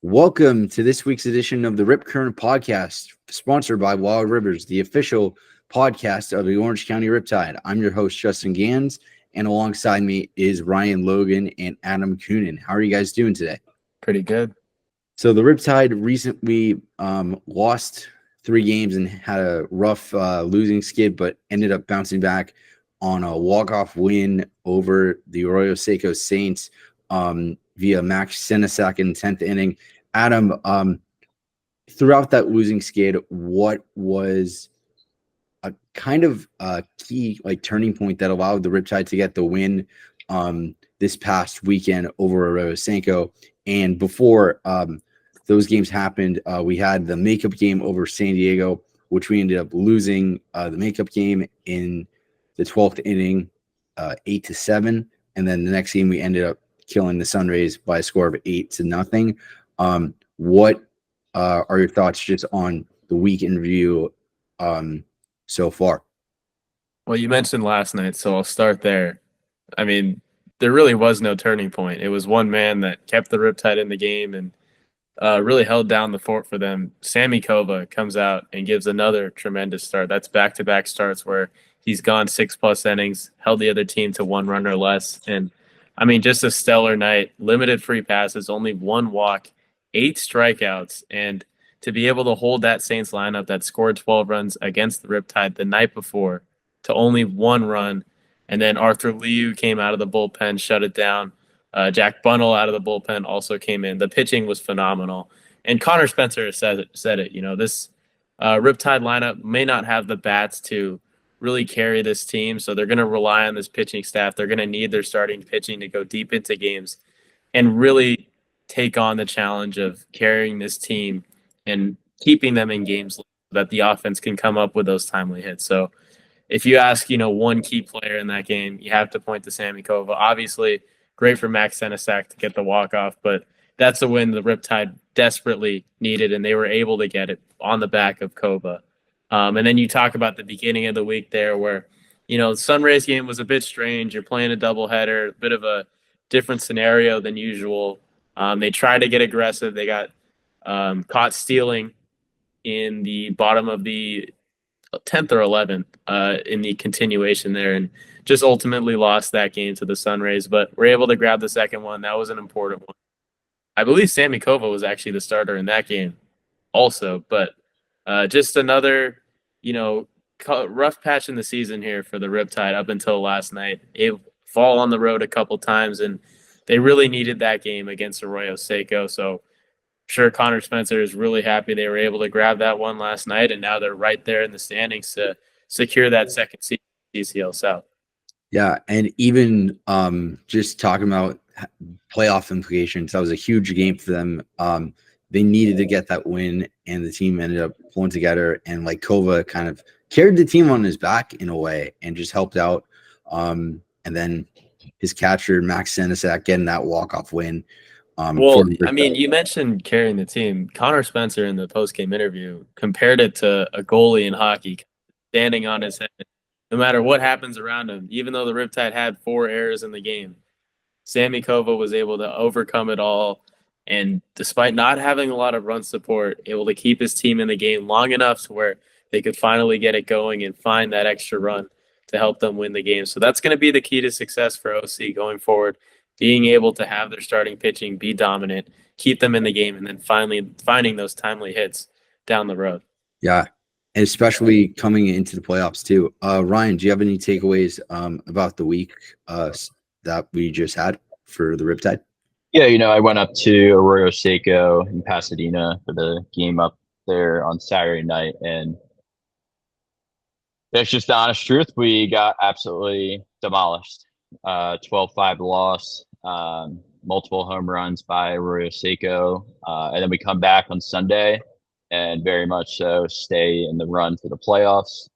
Welcome to this week's edition of the Rip Current Podcast, sponsored by Wild Rivers, the official podcast of the Orange County Riptide. I'm your host, Justin Gans, and alongside me is Ryan Logan and Adam Coonan. How are you guys doing today? Pretty good. So the Riptide recently lost 3 games and had a rough losing skid, but ended up bouncing back on a walk-off win over the Arroyo Seco Saints via Max Senesac in the 10th inning. Adam, throughout that losing skid, what was a kind of key turning point that allowed the Riptide to get the win this past weekend over Arroyo Seco? And before those games happened, we had the makeup game over San Diego, which we ended up losing the makeup game in the 12th inning, 8-7. And then the next game we ended up killing the Sunrays by a score of 8-0. What are your thoughts just on the week in review so far? Well, you mentioned last night, so I'll start there. I mean, there really was no turning point. It was one man that kept the Riptide in the game and really held down the fort for them. Sammy Kova comes out and gives another tremendous start. That's back-to-back starts where he's gone 6+ innings, held the other team to 1 run or less. And, I mean, just a stellar night. Limited free passes, only 1 walk, 8 strikeouts. And to be able to hold that Saints lineup that scored 12 runs against the Riptide the night before to only 1 run, and then Arthur Liu came out of the bullpen, shut it down. Jack Bunnell out of the bullpen also came in. The pitching was phenomenal. And Connor Spencer said it. You know, this Riptide lineup may not have the bats to really carry this team, so they're going to rely on this pitching staff. They're going to need their starting pitching to go deep into games and really take on the challenge of carrying this team and keeping them in games so that the offense can come up with those timely hits. So if you ask, one key player in that game, you have to point to Sammy Kova. Obviously, great for Max Senesac to get the walk-off, but that's a win the Riptide desperately needed, and they were able to get it on the back of Kova. And then you talk about the beginning of the week there where, the Sunrays game was a bit strange. You're playing a doubleheader, a bit of a different scenario than usual. They tried to get aggressive. They got caught stealing in the bottom of the 10th or 11th in the continuation there, and just ultimately lost that game to the Sunrays, but were able to grab the second one. That was an important one. I believe Sammy Kova was actually the starter in that game also, but just another, rough patch in the season here for the Riptide up until last night. It fall on the road a couple times, and they really needed that game against Arroyo Seco, so sure, Connor Spencer is really happy they were able to grab that one last night, and now they're right there in the standings to secure that second seed CCL South. Yeah, and even just talking about playoff implications, that was a huge game for them. They needed to get that win, and the team ended up pulling together, and Kova kind of carried the team on his back in a way and just helped out. And then his catcher, Max Senesac, getting that walk-off win. You mentioned carrying the team. Connor Spencer in the post-game interview compared it to a goalie in hockey standing on his head. No matter what happens around him, even though the Riptide had 4 errors in the game, Sammy Kova was able to overcome it all. And despite not having a lot of run support, able to keep his team in the game long enough to where they could finally get it going and find that extra run to help them win the game. So that's going to be the key to success for OC going forward. Being able to have their starting pitching be dominant, keep them in the game, and then finally finding those timely hits down the road. Yeah, and especially coming into the playoffs too. Ryan, do you have any takeaways about the week that we just had for the Riptide? Yeah, I went up to Arroyo Seco in Pasadena for the game up there on Saturday night, and that's just the honest truth. We got absolutely demolished. 12-5 loss, multiple home runs by Arroyo Seco, and then we come back on Sunday and very much so stay in the run for the playoffs.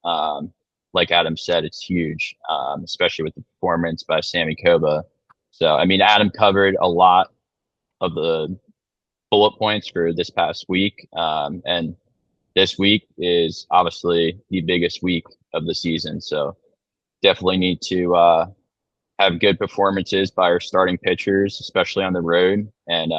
Like Adam said, it's huge, especially with the performance by Sammy Kova. So, Adam covered a lot of the bullet points for this past week, and this week is obviously the biggest week of the season. So definitely need to have good performances by our starting pitchers, especially on the road, and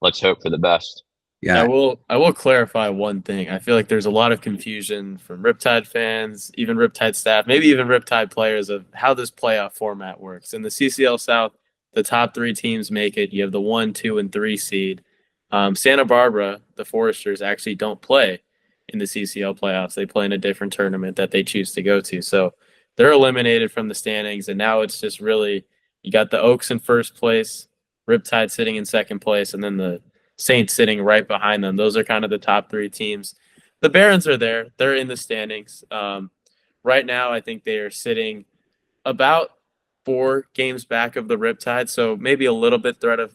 let's hope for the best. Yeah. I will clarify one thing. I feel like there's a lot of confusion from Riptide fans, even Riptide staff, maybe even Riptide players of how this playoff format works. In the CCL South, the top 3 teams make it. You have the 1, 2, and 3 seed. Santa Barbara, the Foresters, actually don't play in the CCL playoffs. They play in a different tournament that they choose to go to. So they're eliminated from the standings, and now it's just really you got the Oaks in first place, Riptide sitting in second place, and then the Saints sitting right behind them. Those are kind of the top 3 teams. The Barons are there. They're in the standings. Right now, I think they are sitting about 4 games back of the Riptide, so maybe a little bit threat of,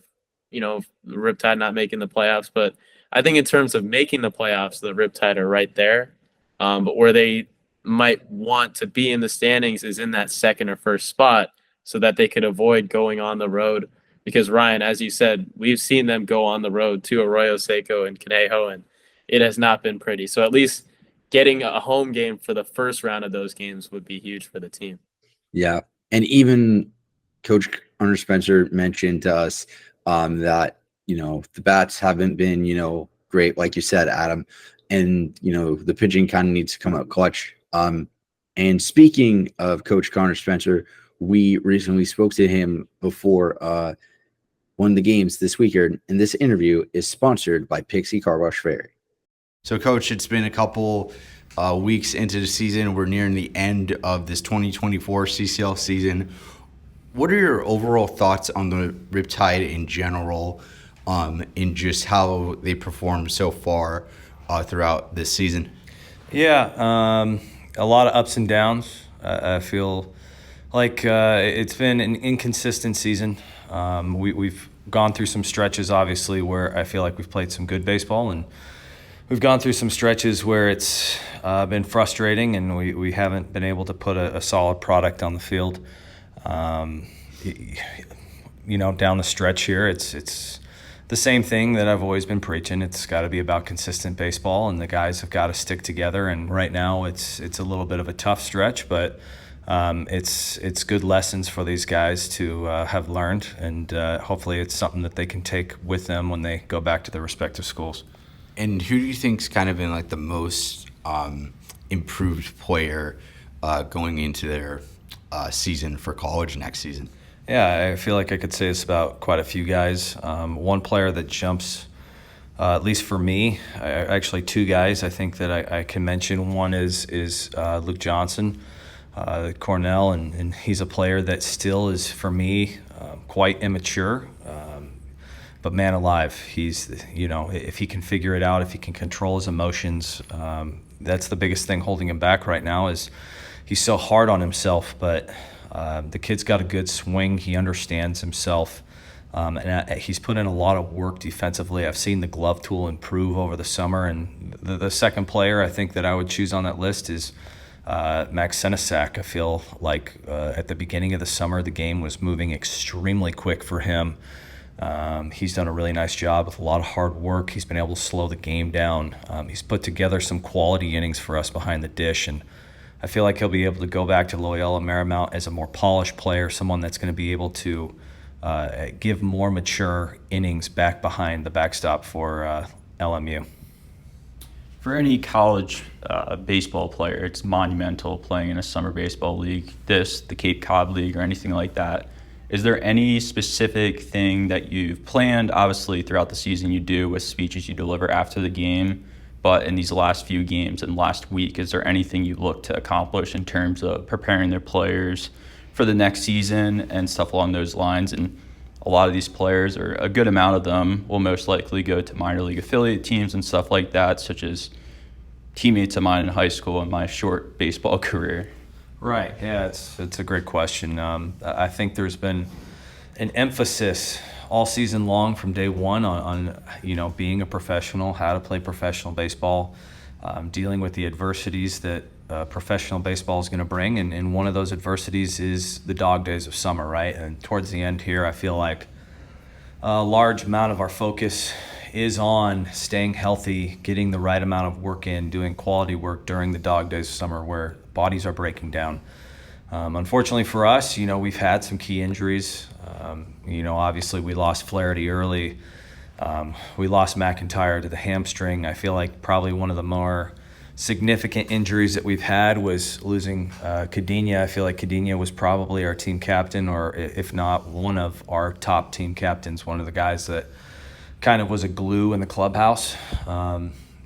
the Riptide not making the playoffs. But I think in terms of making the playoffs, the Riptide are right there. But where they might want to be in the standings is in that second or first spot so that they could avoid going on the road. Because, Ryan, as you said, we've seen them go on the road to Arroyo Seco and Conejo, and it has not been pretty. So at least getting a home game for the first round of those games would be huge for the team. Yeah. And even Coach Hunter Spencer mentioned to us that, the bats haven't been, great, like you said, Adam. And, the pitching kind of needs to come out clutch. And speaking of Coach Connor Spencer, we recently spoke to him before one of the games this weekend, and this interview is sponsored by Pixie Car Wash Ferry. So, Coach, it's been a couple weeks into the season. We're nearing the end of this 2024 CCL season. What are your overall thoughts on the Riptide in general, in just how they performed so far throughout this season? Yeah, a lot of ups and downs. I feel like it's been an inconsistent season. We've gone through some stretches, obviously, where I feel like we've played some good baseball, and we've gone through some stretches where it's been frustrating, and we haven't been able to put a solid product on the field. Down the stretch here, it's the same thing that I've always been preaching. It's got to be about consistent baseball, and the guys have got to stick together. And right now, it's a little bit of a tough stretch, but it's good lessons for these guys to have learned, and hopefully it's something that they can take with them when they go back to their respective schools. And who do you think's kind of been like the most improved player going into their season for college next season? Yeah, I feel like I could say this about quite a few guys. One player that jumps, at least for me, actually 2 guys I think that I can mention. One is Luke Johnson, Cornell, and he's a player that still is, for me, quite immature. But man alive, he's, if he can figure it out, if he can control his emotions, that's the biggest thing holding him back right now is he's so hard on himself, but the kid's got a good swing. He understands himself, and he's put in a lot of work defensively. I've seen the glove tool improve over the summer, and the second player I think that I would choose on that list is Max Senesac. I feel like at the beginning of the summer, the game was moving extremely quick for him. He's done a really nice job with a lot of hard work. He's been able to slow the game down. He's put together some quality innings for us behind the dish, and I feel like he'll be able to go back to Loyola Marymount as a more polished player, someone that's going to be able to give more mature innings back behind the backstop for LMU. For any college baseball player, it's monumental playing in a summer baseball league, the Cape Cod League, or anything like that. Is there any specific thing that you've planned? Obviously, throughout the season you do with speeches you deliver after the game, but in these last few games and last week, is there anything you look to accomplish in terms of preparing their players for the next season and stuff along those lines? And a lot of these players, or a good amount of them, will most likely go to minor league affiliate teams and stuff like that, such as teammates of mine in high school and my short baseball career. Right. Yeah, it's a great question. I think there's been an emphasis all season long from day one on being a professional, how to play professional baseball, dealing with the adversities that professional baseball is going to bring, and one of those adversities is the dog days of summer, right? And towards the end here, I feel like a large amount of our focus is on staying healthy, getting the right amount of work in, doing quality work during the dog days of summer where bodies are breaking down. Unfortunately for us, we've had some key injuries. Obviously we lost Flaherty early. We lost McIntyre to the hamstring. I feel like probably one of the more significant injuries that we've had was losing Cadena. I feel like Cadena was probably our team captain, or if not one of our top team captains, one of the guys that kind of was a glue in the clubhouse.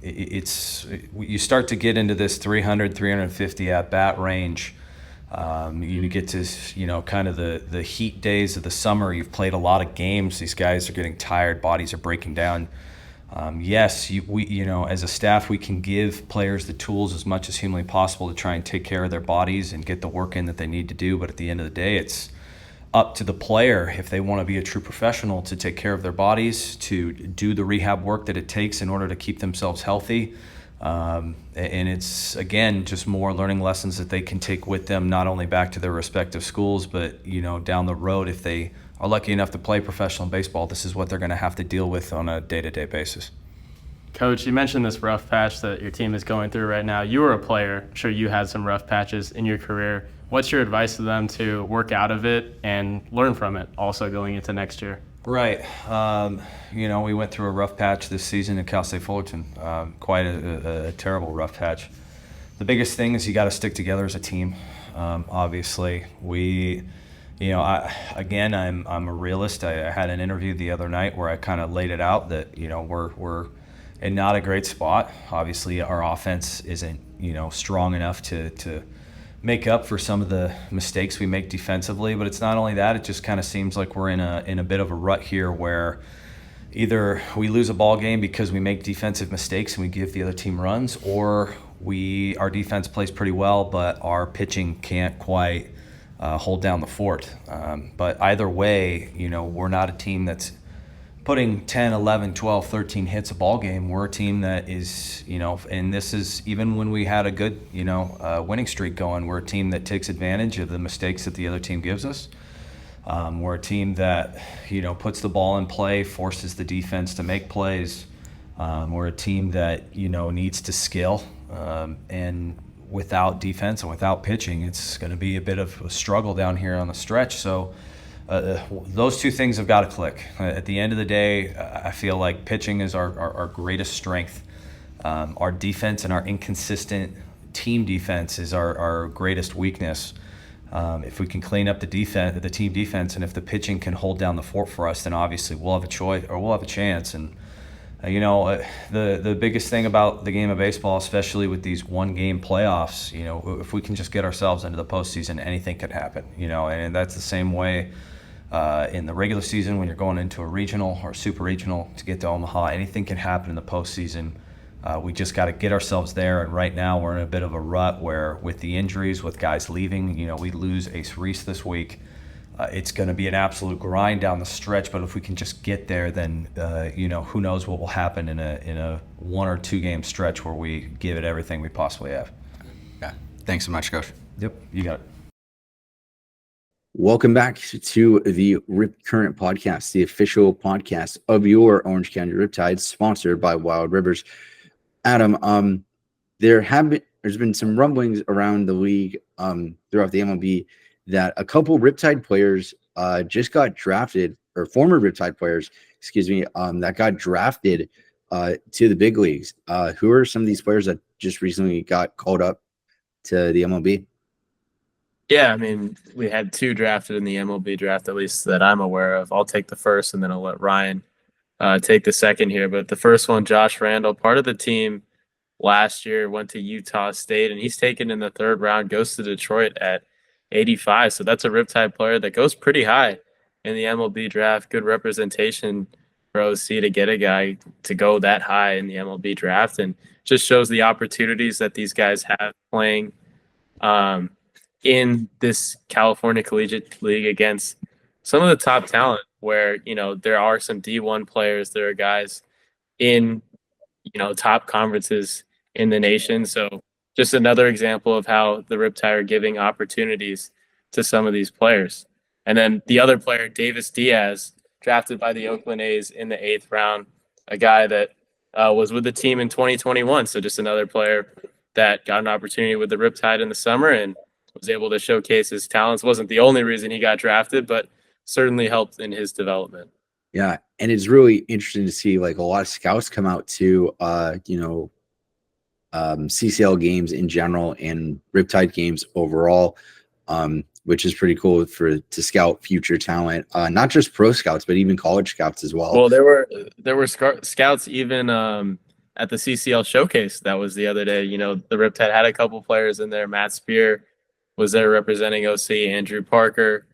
You start to get into this 300, 350 at bat range. You get to, kind of the heat days of the summer. You've played a lot of games. These guys are getting tired. Bodies are breaking down. Yes, we as a staff, we can give players the tools as much as humanly possible to try and take care of their bodies and get the work in that they need to do. But at the end of the day, it's up to the player, if they want to be a true professional, to take care of their bodies, to do the rehab work that it takes in order to keep themselves healthy. And it's, again, just more learning lessons that they can take with them, not only back to their respective schools, but, down the road, if they are lucky enough to play professional baseball, this is what they're going to have to deal with on a day-to-day basis. Coach, you mentioned this rough patch that your team is going through right now. You were a player. I'm sure you had some rough patches in your career. What's your advice to them to work out of it and learn from it also going into next year? Right. We went through a rough patch this season at Cal State Fullerton. Quite a terrible rough patch. The biggest thing is you got to stick together as a team. Obviously, I'm a realist. I had an interview the other night where I kind of laid it out that, we're in not a great spot. Obviously, our offense isn't, strong enough to make up for some of the mistakes we make defensively. But it's not only that, it just kind of seems like we're in a bit of a rut here where either we lose a ball game because we make defensive mistakes and we give the other team runs, or our defense plays pretty well, but our pitching can't quite hold down the fort. But either way, we're not a team that's putting 10, 11, 12, 13 hits a ball game. We're a team that is, and this is even when we had a good, winning streak going, we're a team that takes advantage of the mistakes that the other team gives us. We're a team that, puts the ball in play, forces the defense to make plays. We're a team that, needs to skill. And without defense and without pitching, it's going to be a bit of a struggle down here on the stretch. So those two things have got to click. At the end of the day, I feel like pitching is our greatest strength. Our defense and our inconsistent team defense is our greatest weakness. If we can clean up the team defense, and if the pitching can hold down the fort for us, then obviously we'll have a choice, or we'll have a chance. And the biggest thing about the game of baseball, especially with these one-game playoffs, if we can just get ourselves into the postseason, anything could happen. And that's the same way in the regular season when you're going into a regional or super regional to get to Omaha. Anything can happen in the postseason. We just got to get ourselves there. And right now we're in a bit of a rut where, with the injuries, with guys leaving, we lose Ace Reese this week. It's going to be an absolute grind down the stretch, but if we can just get there, then who knows what will happen in a 1 or 2 game stretch where we give it everything we possibly have. Yeah. Thanks so much, Coach. Yep, you got it. Welcome back to the Rip Current Podcast, the official podcast of your Orange County Riptide, sponsored by Wild Rivers. Adam, there's been some rumblings around the league throughout the MLB that a couple Riptide players just got drafted, or former Riptide players, that got drafted to the big leagues. Who are some of these players that just recently got called up to the MLB? Yeah, I mean, we had 2 drafted in the MLB draft, at least that I'm aware of. I'll take the first, and then I'll let Ryan take the second here. But the first one, Josh Randall, part of the team last year, went to Utah State, and he's taken in the 3rd round, goes to Detroit at 85. So that's a Riptide player that goes pretty high in the MLB draft. Good representation for OC to get a guy to go that high in the MLB draft, and just shows the opportunities that these guys have playing in this California Collegiate League against some of the top talent, where, there are some D1 players, there are guys in, top conferences in the nation. So just another example of how the Riptide are giving opportunities to some of these players. And then the other player, Davis Diaz, drafted by the Oakland A's in the 8th round, a guy that was with the team in 2021. So just another player that got an opportunity with the Riptide in the summer and was able to showcase his talents. Wasn't the only reason he got drafted, but certainly helped in his development. Yeah, and it's really interesting to see like a lot of scouts come out to CCL games in general and Riptide games overall, which is pretty cool to scout future talent, not just pro scouts but even college scouts as well. Well, there were scouts even at the CCL showcase that was the other day. You know, the Riptide had a couple players in there. Matt Spear was there representing OC, Andrew Parker,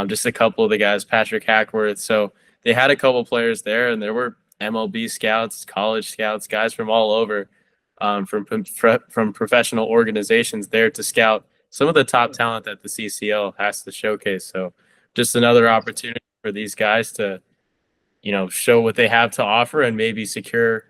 just a couple of the guys, Patrick Hackworth. So they had a couple players there, and there were MLB scouts, college scouts, guys from all over, from professional organizations there to scout some of the top talent that the CCL has to showcase. So just another opportunity for these guys to, show what they have to offer and maybe secure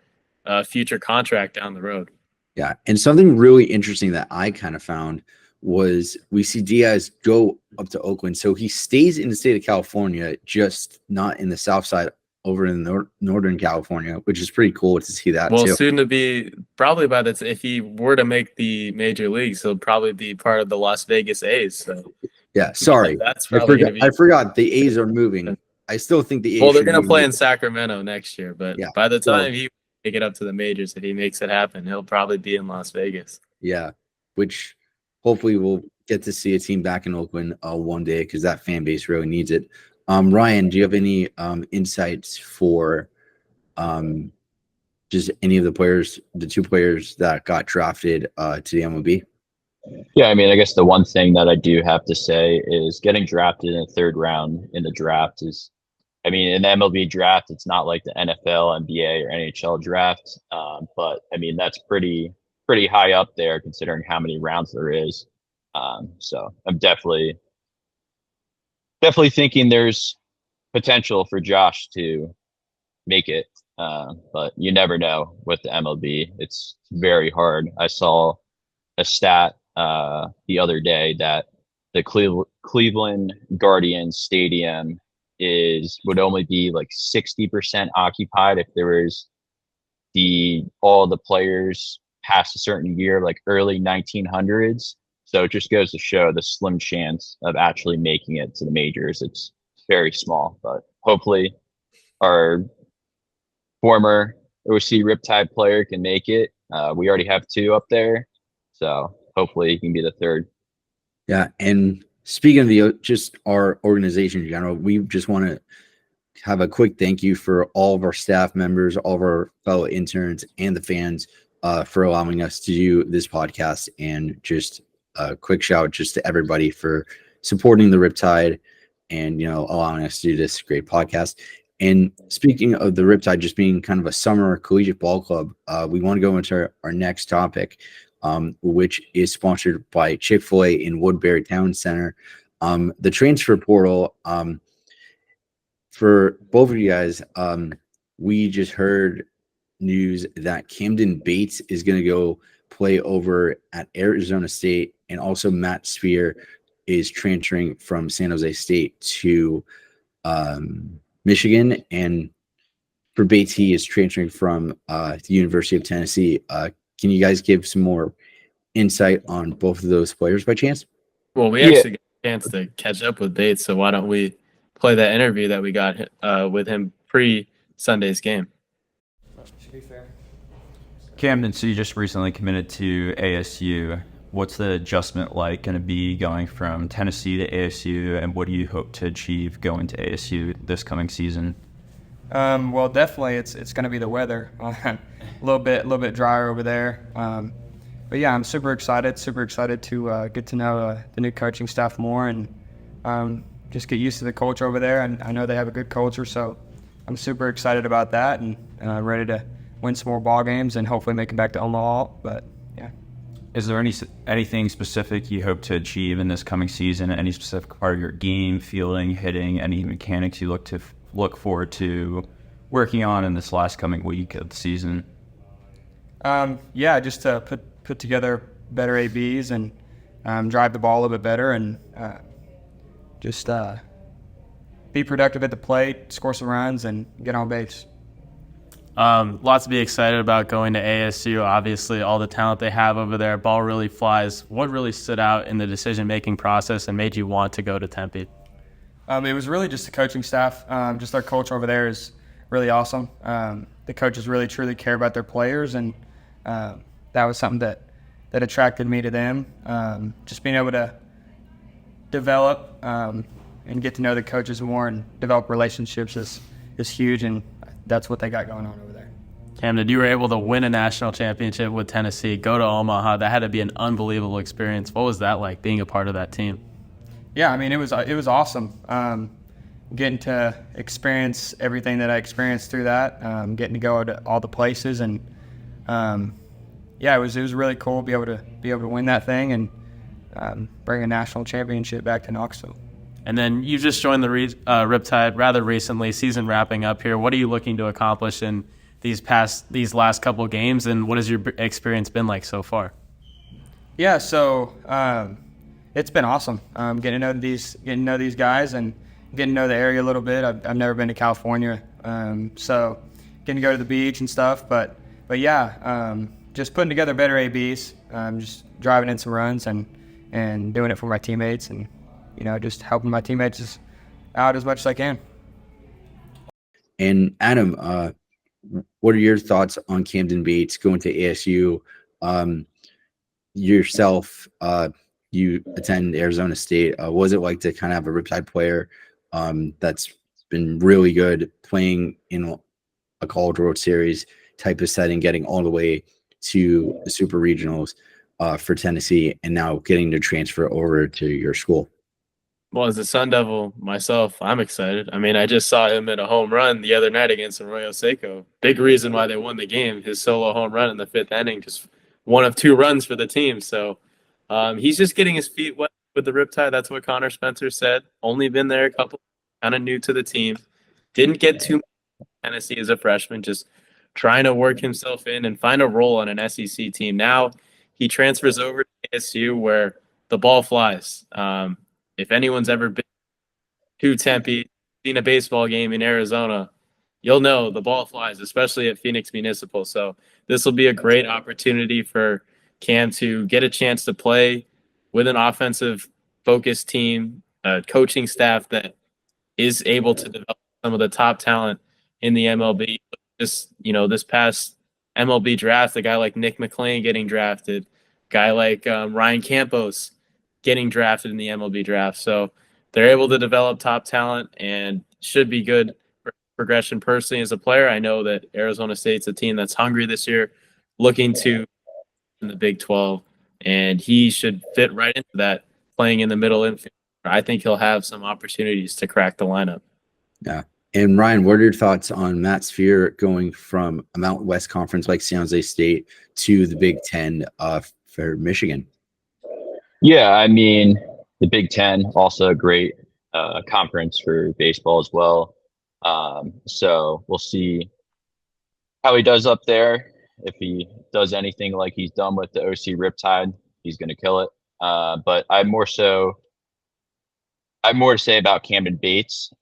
a future contract down the road. Yeah, and something really interesting that I kind of found was we see Diaz go up to Oakland. So he stays in the state of California, just not in the south side, over in Northern California, which is pretty cool to see that. Well, too. soon to be, probably by the if he were to make the major leagues, he'll probably be part of the Las Vegas A's. So yeah, sorry, that's probably I forgot the A's are moving. I still think the A's. Well, they're going to play in Sacramento next year, but yeah, by the time he make it up to the majors, if he makes it happen, he'll probably be in Las Vegas. Yeah, which hopefully we'll get to see a team back in Oakland one day because that fan base really needs it. Ryan, do you have any insights for just any of the players, the two players that got drafted to the MLB? Yeah, I mean, I guess the one thing that I do have to say is getting drafted in the third round in the draft is, I mean, in the MLB draft, it's not like the NFL, NBA, or NHL draft, but I mean, that's pretty high up there considering how many rounds there is. So I'm definitely thinking there's potential for Josh to make it, but you never know with the MLB. It's very hard. I saw a stat the other day that the Cleveland Guardians Stadium would only be like 60% occupied if there was all the players past a certain year, like early 1900s. So it just goes to show the slim chance of actually making it to the majors. It's very small, but hopefully our former OC Riptide player can make it. We already have two up there, so hopefully he can be the third. Yeah, and speaking of just our organization in general, we just want to have a quick thank you for all of our staff members, all of our fellow interns, and the fans for allowing us to do this podcast, and just a quick shout out just to everybody for supporting the Riptide and allowing us to do this great podcast. And speaking of the Riptide just being kind of a summer collegiate ball club, we want to go into our next topic, which is sponsored by Chick Fil A in Woodbury Town Center. The transfer portal, for both of you guys, we just heard news that Camden Bates is going to go play over at Arizona State, and also Matt Spear is transferring from San Jose State to Michigan, and for Bates, he is transferring from the University of Tennessee. Can you guys give some more insight on both of those players by chance? Well, we actually got a chance to catch up with Bates, so why don't we play that interview that we got with him pre-Sunday's game. Should be fair. Camden, so you just recently committed to ASU. What's the adjustment like going to be going from Tennessee to ASU, and what do you hope to achieve going to ASU this coming season? Well, definitely it's going to be the weather. A little bit drier over there. But yeah, I'm super excited to get to know the new coaching staff more, and just get used to the culture over there. And I know they have a good culture, so I'm super excited about that, and ready to win some more ball games and hopefully make it back to Omaha. But yeah. Is there anything specific you hope to achieve in this coming season? Any specific part of your game, fielding, hitting, any mechanics you look forward to working on in this last coming week of the season? Yeah, just to put together better ABs and drive the ball a little bit better, and just be productive at the plate, score some runs, and get on base. Lots to be excited about going to ASU. Obviously, all the talent they have over there. Ball really flies. What really stood out in the decision-making process and made you want to go to Tempe? It was really just the coaching staff. Just our culture over there is really awesome. The coaches really truly care about their players, and that was something that attracted me to them. Just being able to develop and get to know the coaches more and develop relationships is huge, and that's what they got going on over there. Camden, you were able to win a national championship with Tennessee, go to Omaha. That had to be an unbelievable experience. What was that like, being a part of that team? Yeah, I mean, it was awesome. Getting to experience everything that I experienced through that, getting to go to all the places, and yeah, it was really cool to be able to win that thing and bring a national championship back to Knoxville. And then you just joined the Riptide rather recently, season wrapping up here. What are you looking to accomplish in these last couple of games, and what has your experience been like so far? Yeah, so it's been awesome. Getting to know these guys and getting to know the area a little bit. I've never been to California, so getting to go to the beach and stuff. But yeah, just putting together better ABs, just driving in some runs and doing it for my teammates, and just helping my teammates out as much as I can. And Adam, what are your thoughts on Camden Bates going to ASU? Yourself, you attend Arizona State. What was it like to kind of have a Riptide player that's been really good playing in a College World Series type of setting, getting all the way to the Super Regionals for Tennessee, and now getting to transfer over to your school? Well, as a Sun Devil myself, I'm excited. I mean, I just saw him hit a home run the other night against Arroyo Seco. Big reason why they won the game. His solo home run in the 5th inning, just one of 2 runs for the team. So he's just getting his feet wet with the Riptide. That's what Connor Spencer said. Only been there a couple, kind of new to the team. Didn't get too much in Tennessee as a freshman, just trying to work himself in and find a role on an SEC team. Now he transfers over to ASU where the ball flies. If anyone's ever been to Tempe, seen a baseball game in Arizona, you'll know the ball flies, especially at Phoenix Municipal. So this will be a great opportunity for Cam to get a chance to play with an offensive-focused team, a coaching staff that is able to develop some of the top talent in the MLB. This past MLB draft, a guy like Nick McClain getting drafted, guy like Ryan Campos getting drafted in the MLB draft. So they're able to develop top talent and should be good for progression. Personally, as a player, I know that Arizona State's a team that's hungry this year, looking to in the Big 12, and he should fit right into that, playing in the middle infield. I think he'll have some opportunities to crack the lineup. Yeah. And Ryan, what are your thoughts on Matt Sphere going from a Mountain West conference like San Jose State to the Big Ten for Michigan? Yeah, I mean, the Big Ten, also a great conference for baseball as well. So we'll see how he does up there. If he does anything like he's done with the OC Riptide, he's going to kill it. But I have more to say about Camden Bates.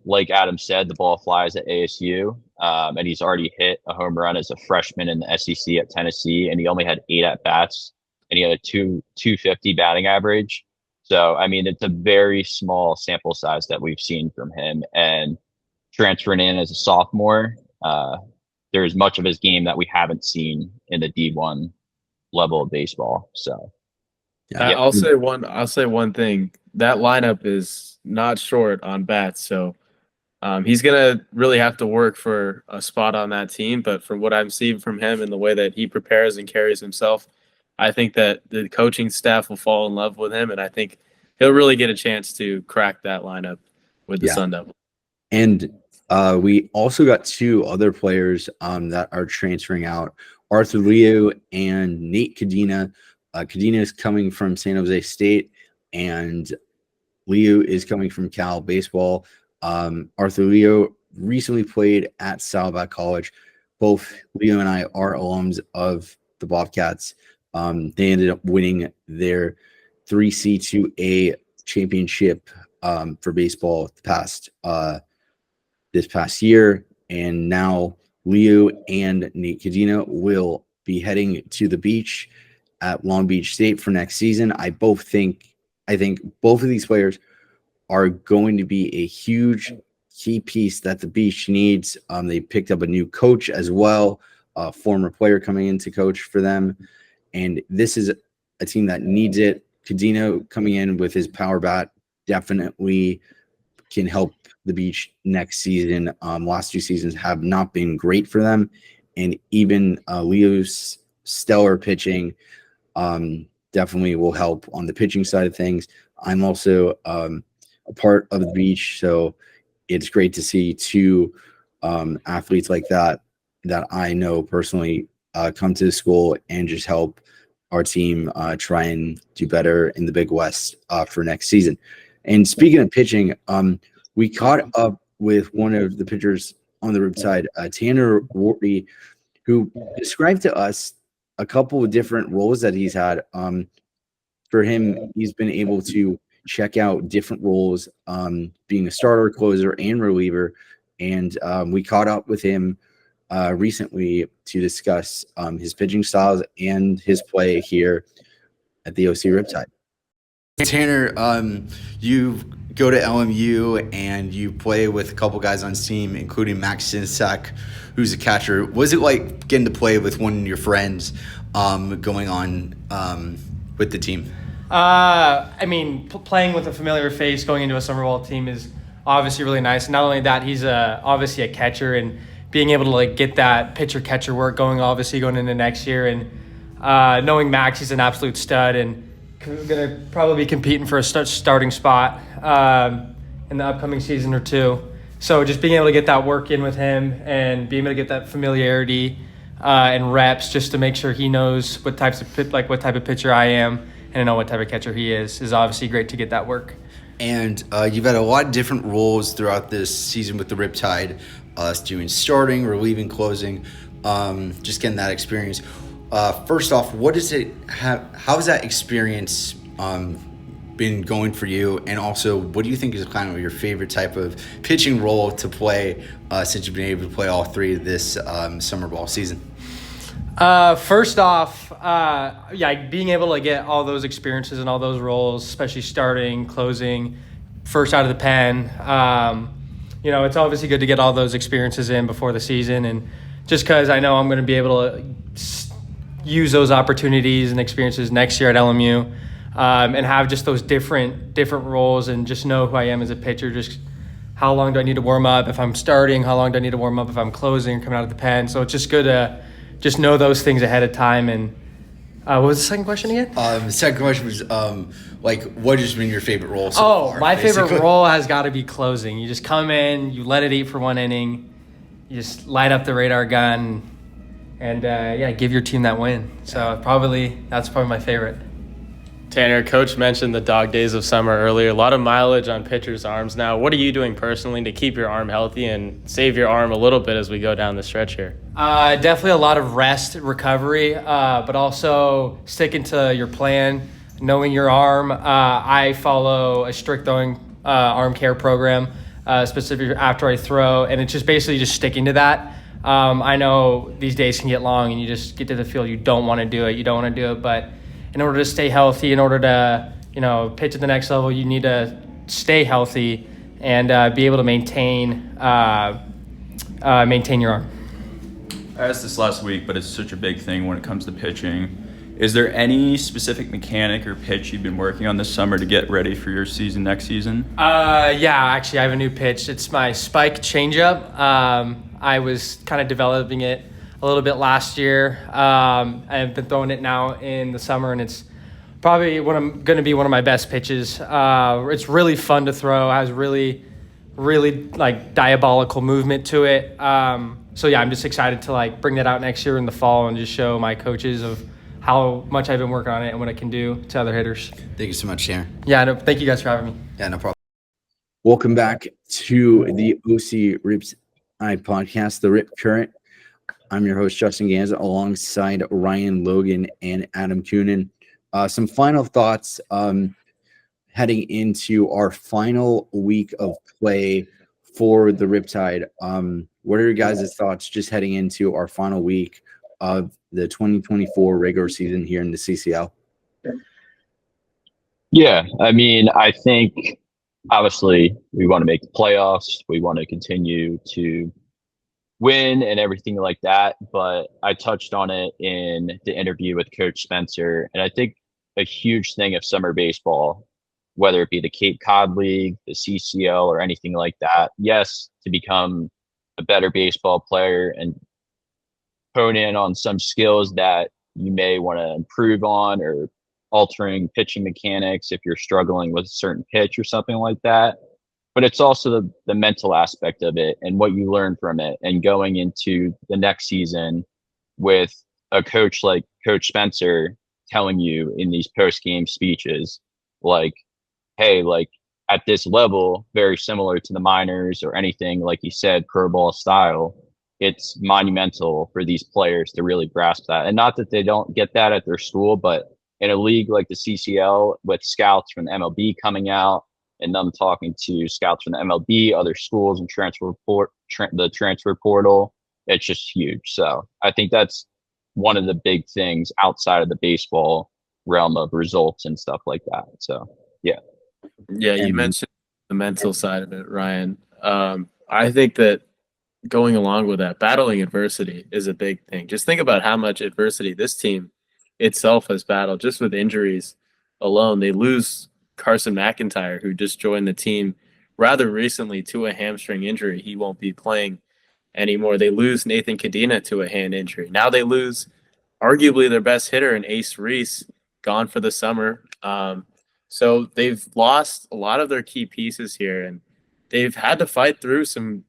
Like Adam said, the ball flies at ASU, and he's already hit a home run as a freshman in the SEC at Tennessee, and he only had 8 at-bats. And he had a 250 batting average. So, I mean, it's a very small sample size that we've seen from him. And transferring in as a sophomore, there's much of his game that we haven't seen in the D1 level of baseball. So, yeah. I'll say one thing. That lineup is not short on bats. So he's going to really have to work for a spot on that team. But from what I'm seeing from him and the way that he prepares and carries himself, I think that the coaching staff will fall in love with him, and I think he'll really get a chance to crack that lineup with the Sun Devils. And we also got 2 other players that are transferring out, Arthur Liu and Nate Cadena. Cadena is coming from San Jose State, and Liu is coming from Cal Baseball. Arthur Liu recently played at Saddleback College. Both Liu and I are alums of the Bobcats. They ended up winning their 3C2A championship for baseball this past year, and now Liu and Nate Cadena will be heading to the beach at Long Beach State for next season. I think both of these players are going to be a huge key piece that the Beach needs. They picked up a new coach as well, a former player coming in to coach for them. And this is a team that needs it. Cadena coming in with his power bat definitely can help the Beach next season. Last 2 seasons have not been great for them. And even Leo's stellar pitching definitely will help on the pitching side of things. I'm also a part of the Beach, so it's great to see 2 athletes like that I know personally come to the school and just help our team try and do better in the Big West for next season. And speaking of pitching, we caught up with one of the pitchers on the Riptide, Tanner Warady, who described to us a couple of different roles that he's had. For him, he's been able to check out different roles, being a starter, closer, and reliever. And we caught up with him recently to discuss his pitching styles and his play here at the OC Riptide. Tanner, you go to LMU and you play with a couple guys on his team, including Max Sinsak, who's a catcher. What was it like getting to play with one of your friends going on with the team? I mean, playing with a familiar face going into a summer ball team is obviously really nice. Not only that, he's obviously a catcher, and being able to like get that pitcher-catcher work going, obviously going into next year, and knowing Max, he's an absolute stud and gonna probably be competing for a starting spot in the upcoming season or 2. So just being able to get that work in with him and being able to get that familiarity and reps just to make sure he knows what type of pitcher I am and I know what type of catcher he is obviously great to get that work. And you've had a lot of different roles throughout this season with the Riptide, doing starting, relieving, closing, just getting that experience. First off, how has that experience been going for you? And also, what do you think is kind of your favorite type of pitching role to play since you've been able to play all 3 this summer ball season? First off, being able to get all those experiences and all those roles, especially starting, closing, first out of the pen, it's obviously good to get all those experiences in before the season. And just because I know I'm going to be able to use those opportunities and experiences next year at LMU, and have just those different roles and just know who I am as a pitcher. Just how long do I need to warm up if I'm starting? How long do I need to warm up if I'm closing, coming out of the pen? So it's just good to just know those things ahead of time. And what was the second question again? The second question was what has been your favorite role so far? My favorite role has got to be closing. You just come in, you let it eat for 1 inning, you just light up the radar gun, and give your team that win. So that's probably my favorite. Tanner, Coach mentioned the dog days of summer earlier. A lot of mileage on pitchers' arms now. What are you doing personally to keep your arm healthy and save your arm a little bit as we go down the stretch here? Definitely a lot of rest, recovery, but also sticking to your plan, knowing your arm. I follow a strict throwing arm care program, specifically after I throw, and it's just basically just sticking to that. I know these days can get long and you just get to the field, you don't want to do it, but in order to stay healthy, in order to, pitch at the next level, you need to stay healthy and be able to maintain your arm. I asked this last week, but it's such a big thing when it comes to pitching. Is there any specific mechanic or pitch you've been working on this summer to get ready for your season next season? Actually, I have a new pitch. It's my spike changeup. I was kind of developing it a little bit last year. I've been throwing it now in the summer, and it's probably going to be one of my best pitches. It's really fun to throw. It has really, really diabolical movement to it. I'm just excited to bring that out next year in the fall and just show my coaches of how much I've been working on it and what it can do to other hitters. Thank you so much, Tanner. Yeah, no, thank you guys for having me. Yeah, no problem. Welcome back to the OC Riptide podcast, The Rip Current. I'm your host, Justin Ganza, alongside Ryan Logan and Adam Coonan. Some final thoughts heading into our final week of play for the Riptide. What are your guys' thoughts just heading into our final week of the 2024 regular season here in the CCL? Yeah, I mean, I think obviously we want to make the playoffs. We want to continue to win and everything like that. But I touched on it in the interview with Coach Spencer. And I think a huge thing of summer baseball, whether it be the Cape Cod League, the CCL, or anything like that, yes, to become a better baseball player and hone in on some skills that you may want to improve on, or altering pitching mechanics if you're struggling with a certain pitch or something like that. But it's also the mental aspect of it and what you learn from it, and going into the next season with a coach like Coach Spencer telling you in these post-game speeches, like, hey, like at this level, very similar to the minors or anything, like you said, pro ball style, it's monumental for these players to really grasp that. And not that they don't get that at their school, but in a league like the CCL with scouts from the MLB coming out and them talking to scouts from the MLB, other schools, and the transfer portal, it's just huge. So I think that's one of the big things outside of the baseball realm of results and stuff like that. So, yeah. Yeah, you mentioned the mental side of it, Ryan. I think that going along with that, battling adversity is a big thing. Just think about how much adversity this team itself has battled just with injuries alone. They lose Carson McIntyre, who just joined the team rather recently to a hamstring injury. He won't be playing anymore. They lose Nathan Cadena to a hand injury. Now they lose arguably their best hitter in Ace Reese, gone for the summer. So they've lost a lot of their key pieces here, and they've had to fight through some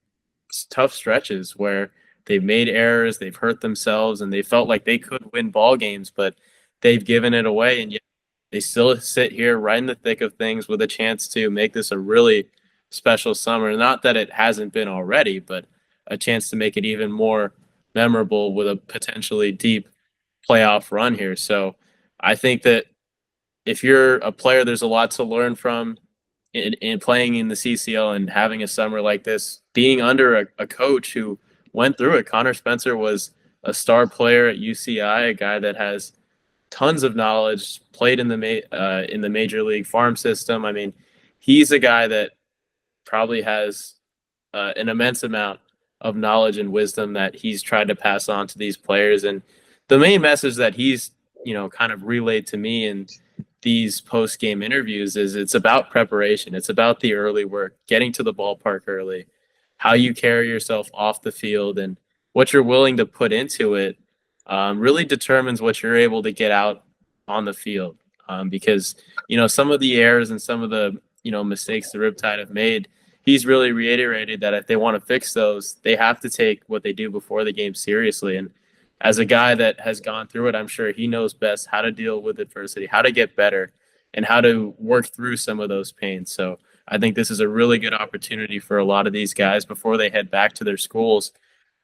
tough stretches where they've made errors, they've hurt themselves, and they felt like they could win ball games, but they've given it away. And yet they still sit here right in the thick of things with a chance to make this a really special summer. Not that it hasn't been already, but a chance to make it even more memorable with a potentially deep playoff run here. So I think that if you're a player, there's a lot to learn from in playing in the CCL and having a summer like this, being under a coach who went through it. Connor Spencer was a star player at UCI, a guy that has tons of knowledge, played in the major league farm system. I mean, he's a guy that probably has an immense amount of knowledge and wisdom that he's tried to pass on to these players. And the main message that he's, kind of relayed to me in these post-game interviews is it's about preparation. It's about the early work, getting to the ballpark early, how you carry yourself off the field, and what you're willing to put into it really determines what you're able to get out on the field. Because, some of the errors and some of the, mistakes the Riptide have made, he's really reiterated that if they want to fix those, they have to take what they do before the game seriously. And as a guy that has gone through it, I'm sure he knows best how to deal with adversity, how to get better, and how to work through some of those pains. So I think this is a really good opportunity for a lot of these guys before they head back to their schools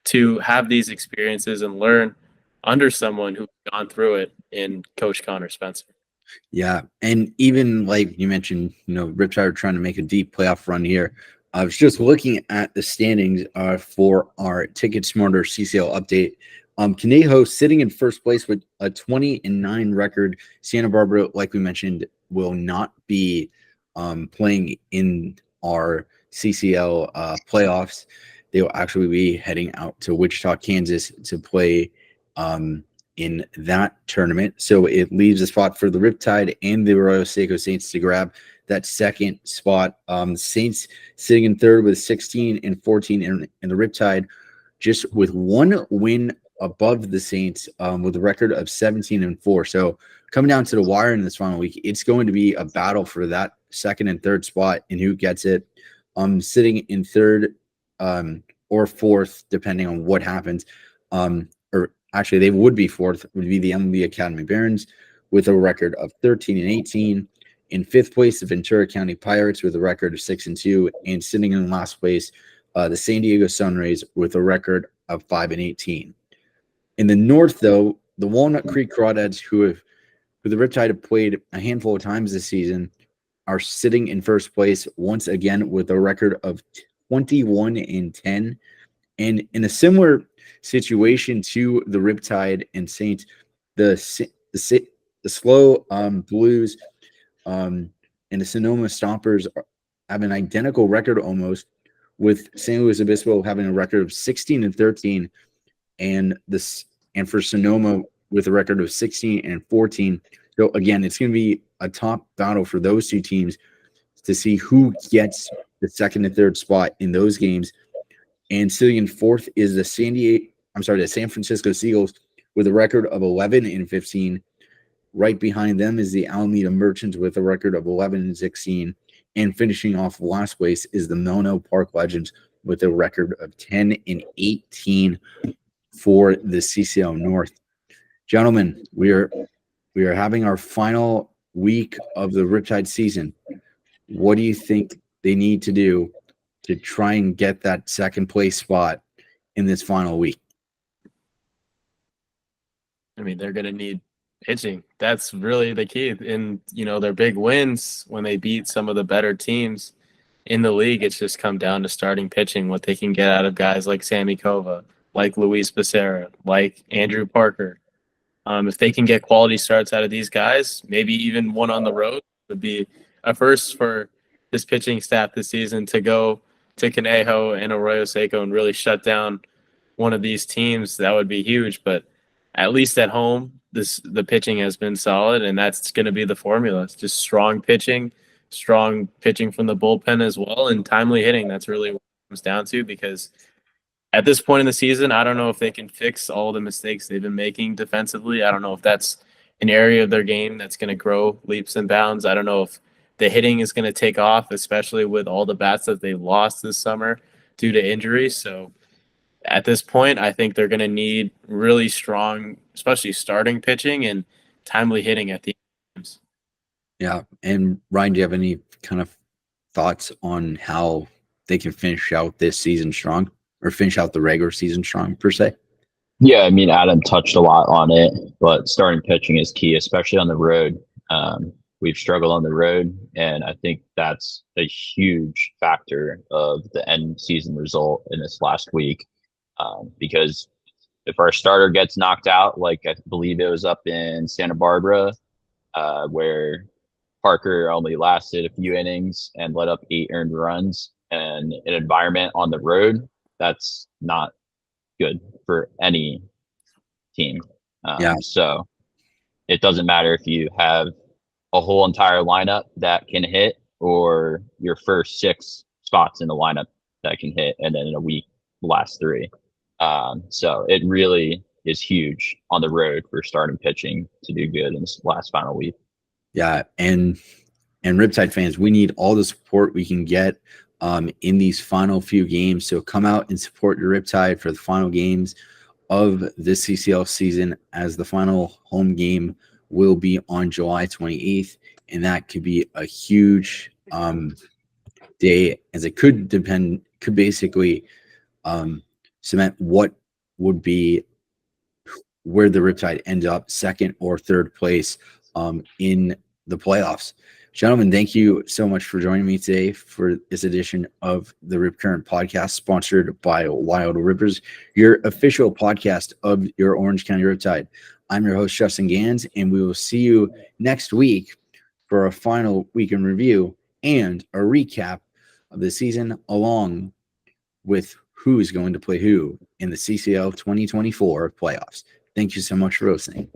to have these experiences and learn under someone who's gone through it in Coach Connor Spencer. Yeah, and even like you mentioned, Riptide are trying to make a deep playoff run here. I was just looking at the standings for our TicketSmarter CCL update. Conejo sitting in first place with a 20-9 record. Santa Barbara, like we mentioned, will not be playing in our CCL playoffs. They will actually be heading out to Wichita, Kansas to play in that tournament. So it leaves a spot for the Riptide and the Arroyo Seco Saints to grab that second spot. Saints sitting in third with 16 and 14, and the Riptide just with one win above the Saints with a record of 17 and 4. So coming down to the wire in this final week, it's going to be a battle for that second and third spot and who gets it. Sitting in third or fourth, depending on what happens. Or actually, they would be fourth, would be the MLB Academy Barons with a record of 13 and 18. In fifth place, the Ventura County Pirates with a record of 6 and 2. And sitting in last place, the San Diego Sunrays with a record of 5 and 18. In the north, though, the Walnut Creek Crawdads, who the Riptide have played a handful of times this season, are sitting in first place once again with a record of 21 and 10. And in a similar situation to the Riptide and Saints, the Slow Blues and the Sonoma Stompers have an identical record almost, with St. Louis Obispo having a record of 16-13, and for Sonoma with a record of 16-14. So again, it's going to be a top battle for those two teams to see who gets the second and third spot in those games. And sitting in fourth is the San Francisco Seagulls with a record of 11-15. Right behind them is the Alameda Merchants with a record of 11-16. And finishing off last place is the Milno Park Legends with a record of 10-18 for the CCL North. Gentlemen, we are having our final week of the Riptide season. What do you think they need to do to try and get that second place spot in this final week? I mean, they're going to need pitching. That's really the key. And, their big wins when they beat some of the better teams in the league, it's just come down to starting pitching, what they can get out of guys like Sammy Kova, like Luis Becerra, like Andrew Parker. If they can get quality starts out of these guys, maybe even one on the road, would be a first for this pitching staff this season to go to Conejo and Arroyo Seco and really shut down one of these teams. That would be huge. But at least at home, the pitching has been solid, and that's going to be the formula. It's just strong pitching from the bullpen as well, and timely hitting. That's really what it comes down to, because at this point in the season, I don't know if they can fix all the mistakes they've been making defensively. I don't know if that's an area of their game that's going to grow leaps and bounds. I don't know if the hitting is going to take off, especially with all the bats that they lost this summer due to injuries. So at this point, I think they're going to need really strong, especially starting pitching and timely hitting at the games. Yeah. And Ryan, do you have any kind of thoughts on how they can finish out this season strong, or finish out the regular season strong per se? Yeah, I mean, Adam touched a lot on it, but starting pitching is key, especially on the road. We've struggled on the road, and I think that's a huge factor of the end season result in this last week. Because if our starter gets knocked out, like I believe it was up in Santa Barbara, where Parker only lasted a few innings and let up 8 earned runs, and an environment on the road, that's not good for any team. So it doesn't matter if you have a whole entire lineup that can hit, or your first 6 spots in the lineup that can hit, and then in a week, the last 3. So it really is huge on the road for starting pitching to do good in this last final week. Yeah, and Riptide fans, we need all the support we can get in these final few games. So come out and support your Riptide for the final games of this CCL season, as the final home game will be on July 28th, and that could be a huge day, as it could basically cement what would be where the Riptide ends up, second or third place in the playoffs. Gentlemen, thank you so much for joining me today for this edition of the Rip Current podcast, sponsored by Wild Rippers, your official podcast of your Orange County Riptide. I'm your host, Justin Gans, and we will see you next week for a final week in review and a recap of the season, along with who's going to play who in the CCL 2024 playoffs. Thank you so much for listening.